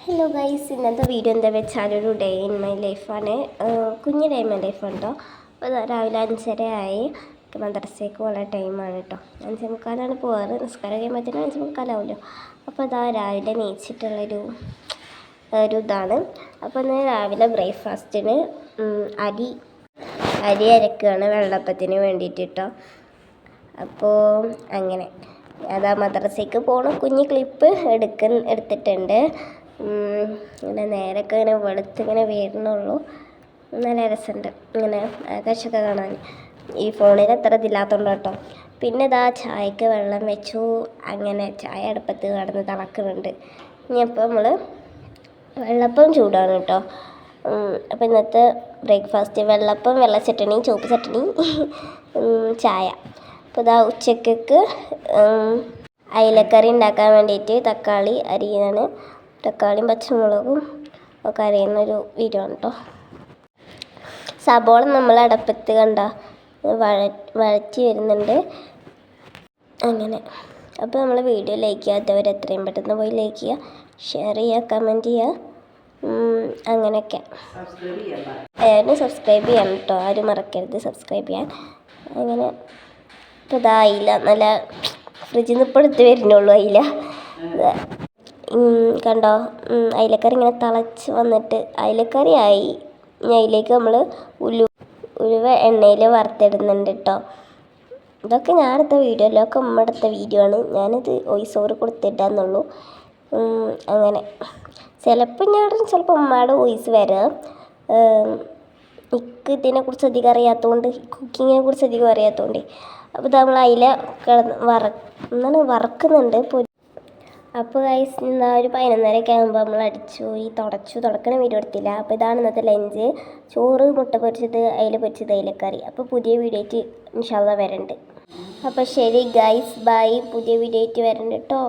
Hello guys, ഇന്നത്തെ video എന്താ വെച്ചാൽ ഒരു ഡേ ഇൻ മൈ ലൈഫാണ്. കുഞ്ഞ് ഡേ ഇൻ മൈ ലൈഫാണ് കേട്ടോ. അപ്പോൾ രാവിലെ 5:30 ആയി. മദ്രസയ്ക്ക് ഉള്ള ടൈമാണ് കേട്ടോ. 5:45 പോകാറ്. നിസ്കാരം കഴിയുമ്പോഴത്തേനും 5:45 അപ്പോൾ അതാ രാവിലെ നീച്ചിട്ടുള്ളൊരു ഇതാണ്. അപ്പോൾ ഇന്ന് രാവിലെ ബ്രേക്ക്ഫാസ്റ്റിന് അരി അരക്കുകയാണ് വെള്ളപ്പത്തിന് വേണ്ടിയിട്ട് കേട്ടോ. അപ്പോൾ അങ്ങനെ അതാ മദ്രസയ്ക്ക് പോകണം. കുഞ്ഞ് ക്ലിപ്പ് എടുത്തിട്ടുണ്ട്. ഇങ്ങനെ നേരൊക്കെ ഇങ്ങനെ വെളുത്തിങ്ങനെ വരുന്നുള്ളൂ. നല്ല രസമുണ്ട് ഇങ്ങനെ ആകാശമൊക്കെ കാണാൻ. ഈ ഫോണിൽ അത്ര ഇതില്ലാത്തതുകൊണ്ട് കേട്ടോ. പിന്നെ ഇതാ ചായക്ക് വെള്ളം വെച്ചു. അങ്ങനെ ചായ അടുപ്പത്ത് കിടന്ന് തിളക്കുന്നുണ്ട്. ഇനിയിപ്പോൾ നമ്മൾ വെള്ളപ്പം ചൂടാണ് കേട്ടോ. അപ്പോൾ ഇന്നത്തെ ബ്രേക്ക്ഫാസ്റ്റ് വെള്ളപ്പം, വെള്ള ചട്ടണി, ചുവപ്പ് ചട്ടണി, ചായ. അപ്പോൾ ഇതാ ഉച്ചയ്ക്ക് അയിലക്കറി ഉണ്ടാക്കാൻ വേണ്ടിയിട്ട് തക്കാളി അരിയാണ്. തക്കാളിയും പച്ചമുളകും ഒക്കെ അരിയുന്നൊരു വീഡിയോ ആണ് കേട്ടോ. സബോള നമ്മൾ അടുപ്പത്ത് വഴറ്റി വരുന്നുണ്ട്. അങ്ങനെ അപ്പോൾ നമ്മൾ വീഡിയോ ലൈക്ക് ചെയ്യാത്തവർ എത്രയും പെട്ടെന്ന് പോയി ലൈക്ക് ചെയ്യുക, ഷെയർ ചെയ്യുക, കമൻറ്റ് ചെയ്യുക. അങ്ങനെയൊക്കെ ആരും സബ്സ്ക്രൈബ് ചെയ്യണം കേട്ടോ. ആരും മറക്കരുത് സബ്സ്ക്രൈബ് ചെയ്യാൻ. അങ്ങനെ ഇപ്പോൾ ഇതാ അയില നല്ല ഫ്രിഡ്ജിൽ നിന്ന് ഇപ്പോൾ എടുത്ത് വരുന്നുള്ളൂ. അയില കണ്ടോ, അയിലക്കറി ഇങ്ങനെ തിളച്ച് വന്നിട്ട് അയിലക്കറി ആയി. ഇനി അതിലേക്ക് നമ്മൾ ഉലുവ എണ്ണയിൽ വറുത്തിടുന്നുണ്ട് കേട്ടോ. ഇതൊക്കെ ഞാൻ എടുത്ത വീഡിയോ അല്ല, ഒക്കെ ഉമ്മ എടുത്ത വീഡിയോ ആണ്. ഞാനിത് വോയിസ് ഓവർ കൊടുത്തിട്ടാന്നുള്ളൂ. അങ്ങനെ ചിലപ്പോൾ ഉമ്മയുടെ വോയിസ് വരാം. എനിക്ക് ഇതിനെക്കുറിച്ച് അധികം അറിയാത്തതുകൊണ്ട്, കുക്കിങ്ങിനെ കുറിച്ച് അധികം അറിയാത്തതുകൊണ്ട്. അപ്പോൾ നമ്മൾ അയില വറക്കുന്നുണ്ട്. അപ്പോൾ ഗൈസ് എന്താ ഒരു 11:30 ആകുമ്പോൾ നമ്മൾ തുടക്കണ വീഡിയോ എടുത്തില്ല. അപ്പോൾ ഇതാണ് ഇന്നത്തെ ലഞ്ച്. ചോറ്, മുട്ട പൊരിച്ചത്, അയില പൊരിച്ചത്, അയിലക്കറി. അപ്പോൾ പുതിയ വീഡിയോ ആയിട്ട് ഇൻഷാ അല്ലാഹ് വരുന്നുണ്ട്. അപ്പോൾ ശരി ഗൈസ്, ബൈ. പുതിയ വീഡിയോ ആയിട്ട് വരുന്നുണ്ട് കേട്ടോ.